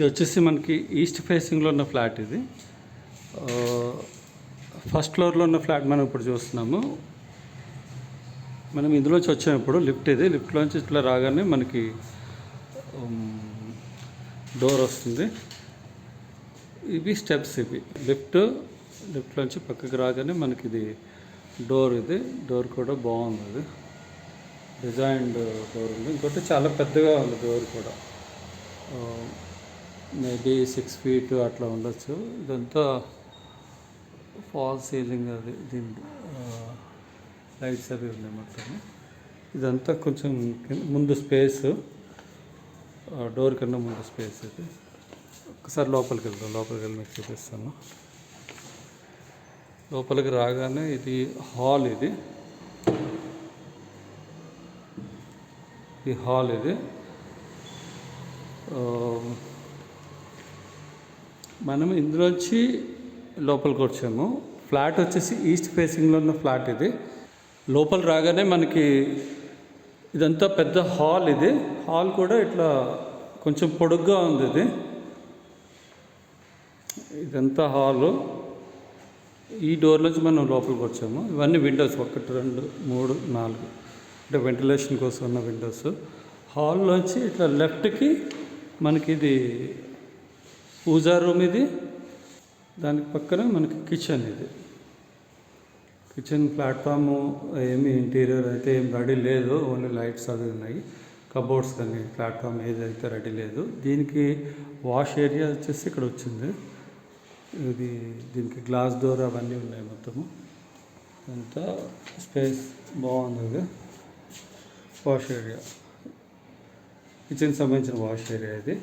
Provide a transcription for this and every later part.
ఇది వచ్చేసి మనకి ఈస్ట్ ఫేసింగ్లో ఉన్న ఫ్లాట్ ఇది. ఫస్ట్ ఫ్లోర్లో ఉన్న ఫ్లాట్ మనం ఇప్పుడు చూస్తున్నాము. మనం ఇందులోంచి వచ్చాము ఇప్పుడు. లిఫ్ట్ ఇది. లిఫ్ట్లోంచి ఇట్లా రాగానే మనకి డోర్ వస్తుంది. ఇవి స్టెప్స్. ఇవి లిఫ్ట్లోంచి పక్కకి రాగానే మనకి ఇది డోర్. ఇది డోర్ కూడా బాగుంది. అది డిజైన్డ్ డోర్ ఉంది. ఇంకోటి చాలా పెద్దగా ఉంది డోర్ కూడా. మేబీ 6 feet అట్లా ఉండొచ్చు. ఇదంతా ఫాల్ సీలింగ్. అది దీని లైట్స్ అవి ఉన్నాయి మొత్తం. ఇదంతా కొంచెం ముందు స్పేస్, డోర్ కన్నా ముందు స్పేస్. ఇది ఒకసారి లోపలికి వెళ్ళి మీకు చూపిస్తాను. లోపలికి రాగానే ఇది హాల్. ఇది హాల్. ఇది మనం ఇందులోంచి లోపలికి వచ్చాము. ఫ్లాట్ వచ్చేసి ఈస్ట్ ఫేసింగ్లో ఉన్న ఫ్లాట్ ఇది. లోపల రాగానే మనకి ఇదంతా పెద్ద హాల్. ఇది హాల్ కూడా ఇట్లా కొంచెం పొడుగ్గా ఉంది. ఇదంతా హాలు. ఈ డోర్ నుంచి మనం లోపలికి వచ్చాము. ఇవన్నీ విండోస్ 1, 2, 3, 4 అంటే వెంటిలేషన్ కోసం ఉన్న విండోస్. హాల్లోంచి ఇట్లా లెఫ్ట్కి మనకి ఇది పూజా రూమ్. ఇది దానికి పక్కన మనకి కిచెన్. ఇది కిచెన్ ప్లాట్ఫాము. ఏమి ఇంటీరియర్ అయితే ఏం రెడీ లేదు. ఓన్లీ లైట్స్ అవి ఉన్నాయి. కబోర్డ్స్ కానీ ప్లాట్ఫామ్ ఏదైతే రెడీ లేదు. దీనికి వాష్ ఏరియా వచ్చేసి ఇక్కడ వచ్చింది. దీనికి గ్లాస్ డోర్ అవన్నీ ఉన్నాయి మొత్తము. అంతా స్పేస్ బాగుంది. అది వాష్ ఏరియా, కిచెన్కి సంబంధించిన వాష్ ఏరియా ఇది.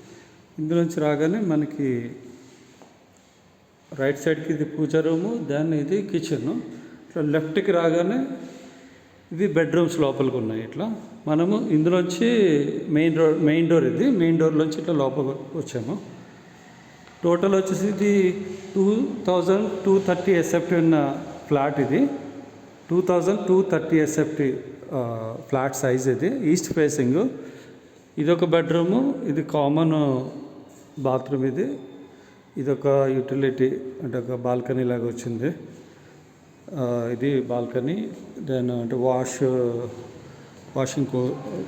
ఇందులోంచి రాగానే మనకి రైట్ సైడ్కి ఇది పూజా రూము, దాన్ని ఇది కిచెన్. ఇట్లా లెఫ్ట్కి రాగానే ఇది బెడ్రూమ్స్ లోపలికి ఉన్నాయి. ఇట్లా మనము ఇందులోంచి మెయిన్ డోర్. ఇది మెయిన్ డోర్లోంచి ఇట్లా లోపలికి వచ్చాము. టోటల్ వచ్చేసి ఇది 2230 SFT ఉన్న ఫ్లాట్. ఇది 2230 SFT ఫ్లాట్ సైజ్. ఇది ఈస్ట్ ఫేసింగ్. ఇదొక బెడ్రూము, ఇది కామన్ బాత్రూమ్. ఇదొక యూటిలిటీ అంటే ఒక బాల్కనీ లాగా వచ్చింది. ఇది బాల్కనీ. దెన్ అంటే వాషింగ్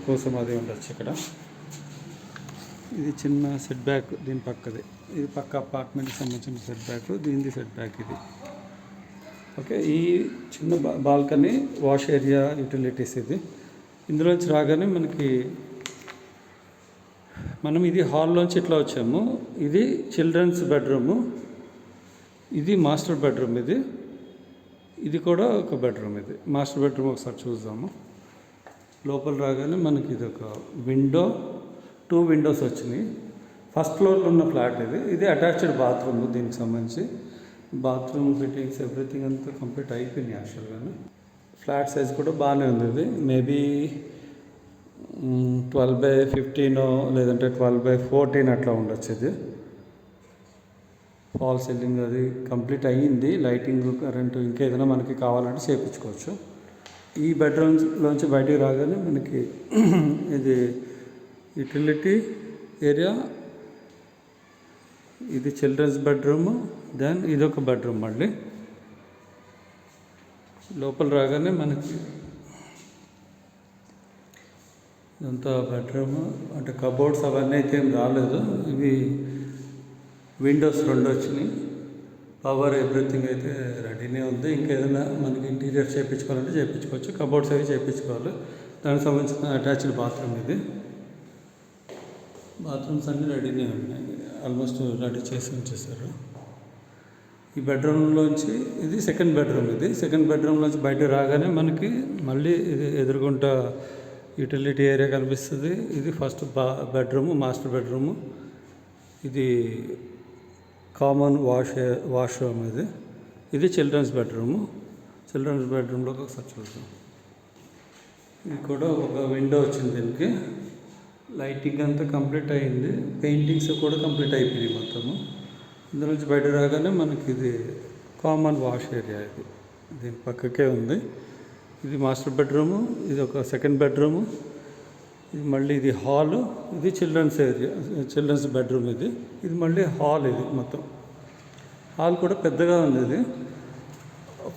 కోసం అది ఉండొచ్చు ఇక్కడ. ఇది చిన్న సెట్ బ్యాక్ దీని పక్కది. ఇది పక్క అపార్ట్మెంట్కి సంబంధించిన సెట్ బ్యాక్. దీనిది సెట్ బ్యాక్ ఇది. ఓకే. ఈ చిన్న బాల్కనీ వాష్ ఏరియా యూటిలిటీస్. ఇది ఇందులోంచి రాగానే మనం ఇది హాల్లోంచి ఇట్లా వచ్చాము. ఇది చిల్డ్రన్స్ బెడ్రూము. ఇది మాస్టర్ బెడ్రూమ్. ఇది కూడా ఒక బెడ్రూమ్. ఇది మాస్టర్ బెడ్రూమ్. ఒకసారి చూద్దాము. లోపల రాగానే మనకి ఇది ఒక విండో, 2 windows వచ్చినాయి. ఫస్ట్ ఫ్లోర్లో ఉన్న ఫ్లాట్. ఇది అటాచ్డ్ బాత్రూమ్. దీనికి సంబంధించి బాత్రూమ్ ఫిట్టింగ్స్ ఎవ్రీథింగ్ అంతా కంప్లీట్ అయిపోయినాయి యాక్చువల్గానే. ఫ్లాట్ సైజ్ కూడా బాగానే ఉంది. ఇది మేబీ 12/15 లేదంటే 12/14 అట్లా ఉండొచ్చు. ఇది ఫాల్ సీలింగ్ అది కంప్లీట్ అయ్యింది. లైటింగ్, కరెంటు ఇంకేదైనా మనకి కావాలంటే చేయించుకోవచ్చు. ఈ బెడ్రూమ్లోంచి బయటికి రాగానే మనకి ఇది యూటిలిటీ ఏరియా. ఇది చిల్డ్రన్స్ బెడ్రూము. దెన్ ఇదొక బెడ్రూమ్. మళ్ళీ లోపల రాగానే మనకి ఇదంతా బెడ్రూమ్. అంటే కబోర్డ్స్ అవన్నీ అయితే ఏం రాలేదు. ఇవి విండోస్ 2 వచ్చినాయి. పవర్ ఎవ్రీథింగ్ అయితే రెడీనే ఉంది. ఇంకేదైనా మనకి ఇంటీరియర్ చేయించుకోవాలంటే చేయించుకోవచ్చు. కబోర్డ్స్ అవి చేయించుకోవాలి. దానికి సంబంధించిన అటాచ్డ్ బాత్రూమ్. ఇది బాత్రూమ్స్ అన్నీ రెడీనే ఉన్నాయి. ఆల్మోస్ట్ రెడీ చేసి ఉంచేసారు. ఈ బెడ్రూమ్లోంచి ఇది సెకండ్ బెడ్రూమ్. ఇది సెకండ్ బెడ్రూమ్లోంచి బయట రాగానే మనకి మళ్ళీ ఇది ఎదురుగుంటా యూటిలిటీ ఏరియా కనిపిస్తుంది. ఇది ఫస్ట్ బెడ్రూము, మాస్టర్ బెడ్రూము. ఇది కామన్ వాష్రూమ్. ఇది చిల్డ్రన్స్ బెడ్రూము. చిల్డ్రన్స్ బెడ్రూమ్లోకి ఒకసారి చూద్దాం. ఇది కూడా ఒక విండో వచ్చింది. దీనికి లైటింగ్ అంతా కంప్లీట్ అయింది. పెయింటింగ్స్ కూడా కంప్లీట్ అయిపోయినాయి మొత్తము. ఇందులో నుంచి బయట రాగానే మనకి ఇది కామన్ వాష్ ఏరియా. ఇది దీని పక్కకే ఉంది. ఇది మాస్టర్ బెడ్రూము. ఇది ఒక సెకండ్ బెడ్రూము. ఇది మళ్ళీ ఇది హాల్, ఇది చిల్డ్రన్స్ ఏరియా, చిల్డ్రన్స్ బెడ్రూమ్. ఇది మళ్ళీ హాల్. ఇది మొత్తం హాల్ కూడా పెద్దగా ఉంది. ఇది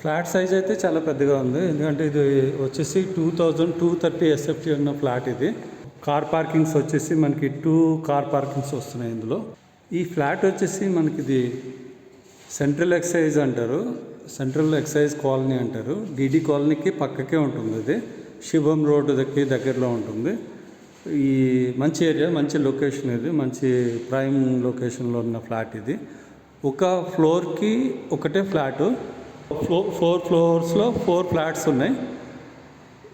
ఫ్లాట్ సైజ్ అయితే చాలా పెద్దగా ఉంది, ఎందుకంటే ఇది వచ్చేసి 2230 SFT ఉన్న ఫ్లాట్. ఇది కార్ పార్కింగ్స్ వచ్చేసి మనకి 2 కార్ పార్కింగ్స్ వస్తున్నాయి ఇందులో. ఈ ఫ్లాట్ వచ్చేసి మనకి ఇది సెంట్రల్ ఎక్సైజ్ అంటారు, సెంట్రల్ ఎక్సైజ్ కాలనీ అంటారు. డీడీ కాలనీకి పక్కకే ఉంటుంది. ఇది శివం రోడ్డుకి దగ్గరలో ఉంటుంది. ఈ మంచి ఏరియా, మంచి లొకేషన్. ఇది మంచి ప్రైమ్ లొకేషన్లో ఉన్న ఫ్లాట్. ఇది ఒక ఫ్లోర్కి ఒకటే ఫ్లాటు. 4 ఫ్లోర్స్లో 4 ఫ్లాట్స్ ఉన్నాయి.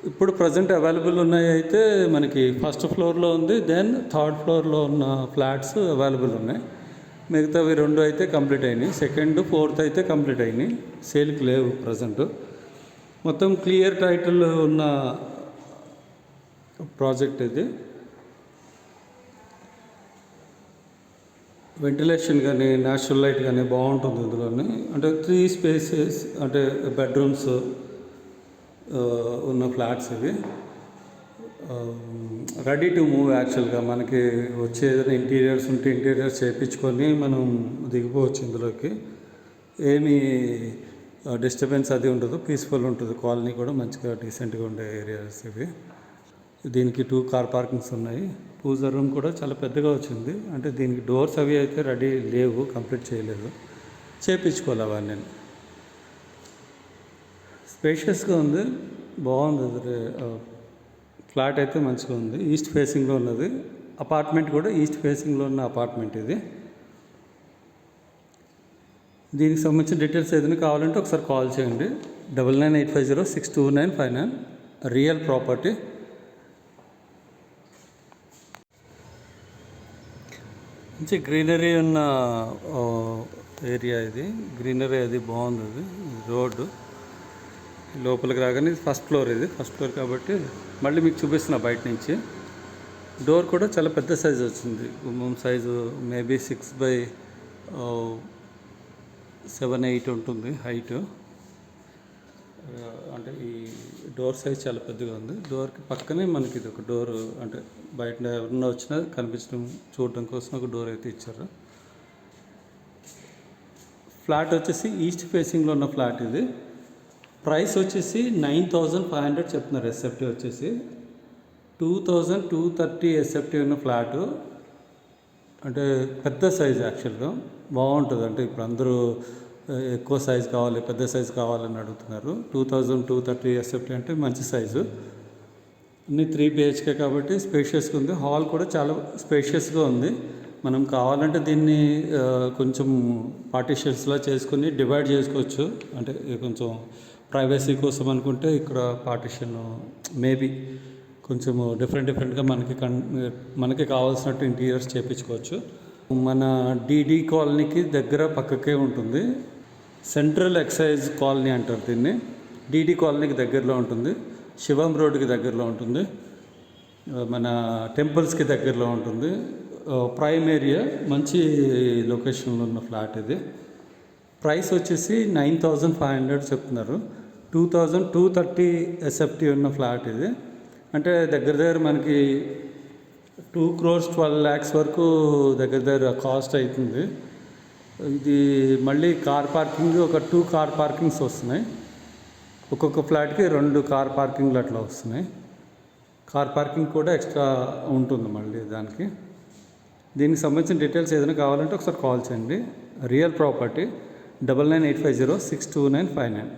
ఇప్పుడు ప్రజెంట్ అవైలబుల్ ఉన్నాయి అయితే మనకి ఫస్ట్ ఫ్లోర్లో ఉంది, దెన్ థర్డ్ ఫ్లోర్లో ఉన్న ఫ్లాట్స్ అవైలబుల్ ఉన్నాయి. మిగతావి 2 అయితే కంప్లీట్ అయినాయి, సెకండ్, ఫోర్త్ అయితే కంప్లీట్ అయినాయి, సేల్కి లేవు ప్రజెంట్. మొత్తం క్లియర్ టైటిల్ ఉన్న ప్రాజెక్ట్ ఇది. వెంటిలేషన్ కానీ న్యాచురల్ లైట్ కానీ బాగుంటుంది ఇందులోని. అంటే 3 స్పేసెస్, అంటే బెడ్రూమ్స్ ఉన్న ఫ్లాట్స్ ఇవి. Ready to move. యాక్చువల్గా మనకి వచ్చే ఏదైనా ఇంటీరియర్స్ ఉంటే ఇంటీరియర్స్ చేయించుకొని మనం దిగిపోవచ్చు ఇందులోకి. ఏమీ డిస్టర్బెన్స్ అది ఉండదు, పీస్ఫుల్ ఉంటుంది. కాలనీ కూడా మంచిగా డీసెంట్గా ఉండే ఏరియాస్ ఇవి. దీనికి 2 కార్ పార్కింగ్స్ ఉన్నాయి. పూజా రూమ్ కూడా చాలా పెద్దగా వచ్చింది. అంటే దీనికి డోర్స్ అవి అయితే రెడీ లేవు, కంప్లీట్ చేయలేదు, చేయించుకోవాలి అవన్నీ. స్పేషియస్గా ఉంది, బాగుంది. ఫ్లాట్ అయితే మంచిగా ఉంది. ఈస్ట్ ఫేసింగ్లో ఉన్నది. అపార్ట్మెంట్ కూడా ఈస్ట్ ఫేసింగ్లో ఉన్న అపార్ట్మెంట్ ఇది. దీనికి సంబంధించిన డీటెయిల్స్ ఏదైనా కావాలంటే ఒకసారి కాల్ చేయండి. 9985062959. Real property. మంచి గ్రీనరీ ఉన్న ఏరియా ఇది. గ్రీనరీ అది బాగుంది. అది రోడ్డు లోపలికి రాగానే ఫస్ట్ ఫ్లోర్. ఇది ఫస్ట్ ఫ్లోర్ కాబట్టి మళ్ళీ మీకు చూపిస్తున్నా బయట నుంచి. డోర్ కూడా చాలా పెద్ద సైజు వచ్చింది. గుమ్మం సైజు మేబీ 6x7-8 ఉంటుంది హైట్. అంటే ఈ డోర్ సైజ్ చాలా పెద్దగా ఉంది. డోర్కి పక్కనే మనకి ఇది ఒక డోర్, అంటే బయట ఎవరన్నా వచ్చినా కనిపించడం చూడడం కోసం ఒక డోర్ అయితే ఇచ్చారు. ఫ్లాట్ వచ్చేసి ఈస్ట్ ఫేసింగ్లో ఉన్న ఫ్లాట్ ఇది. ప్రైస్ వచ్చేసి 9,500 చెప్తున్నారు. SFT వచ్చేసి 2230 SFT ఉన్న ఫ్లాటు. అంటే పెద్ద సైజు, యాక్చువల్గా బాగుంటుంది. అంటే ఇప్పుడు అందరూ ఎక్కువ సైజు కావాలి, పెద్ద సైజు కావాలని అడుగుతున్నారు. 2230 SFT అంటే మంచి సైజు. అన్ని 3 BHK కాబట్టి స్పేషియస్గా ఉంది. హాల్ కూడా చాలా స్పేషియస్గా ఉంది. మనం కావాలంటే దీన్ని కొంచెం పార్టీషన్స్లా చేసుకుని డివైడ్ చేసుకోవచ్చు. అంటే కొంచెం ప్రైవసీ కోసం అనుకుంటే ఇక్కడ పార్టీషన్ మేబీ కొంచెం డిఫరెంట్గా మనకి కావాల్సినట్టు ఇంటీరియర్స్ చేయించుకోవచ్చు. మన డీడీ కాలనీకి దగ్గర పక్కకే ఉంటుంది. సెంట్రల్ ఎక్సైజ్ కాలనీ అంటారు దీన్ని. డీడీ కాలనీకి దగ్గరలో ఉంటుంది, శివం రోడ్డుకి దగ్గరలో ఉంటుంది, మన టెంపుల్స్కి దగ్గరలో ఉంటుంది. ప్రైమ్ ఏరియా, మంచి లొకేషన్లో ఉన్న ఫ్లాట్ ఇది. ప్రైస్ వచ్చేసి 9,500 చెప్తున్నారు. 2230 SFT ఉన్న ఫ్లాట్ ఇది. అంటే దగ్గర మనకి 2,12,00,000 వరకు దగ్గర కాస్ట్ అవుతుంది. ఇది మళ్ళీ కార్ పార్కింగ్ ఒక 2 కార్ పార్కింగ్స్ వస్తున్నాయి. ఒక్కొక్క ఫ్లాట్కి 2 కార్ పార్కింగ్లు అట్లా వస్తున్నాయి. కార్ పార్కింగ్ కూడా ఎక్స్ట్రా ఉంటుంది మళ్ళీ దానికి. దీనికి సంబంధించిన డీటెయిల్స్ ఏదైనా కావాలంటే ఒకసారి కాల్ చేయండి. Real property 9985062959.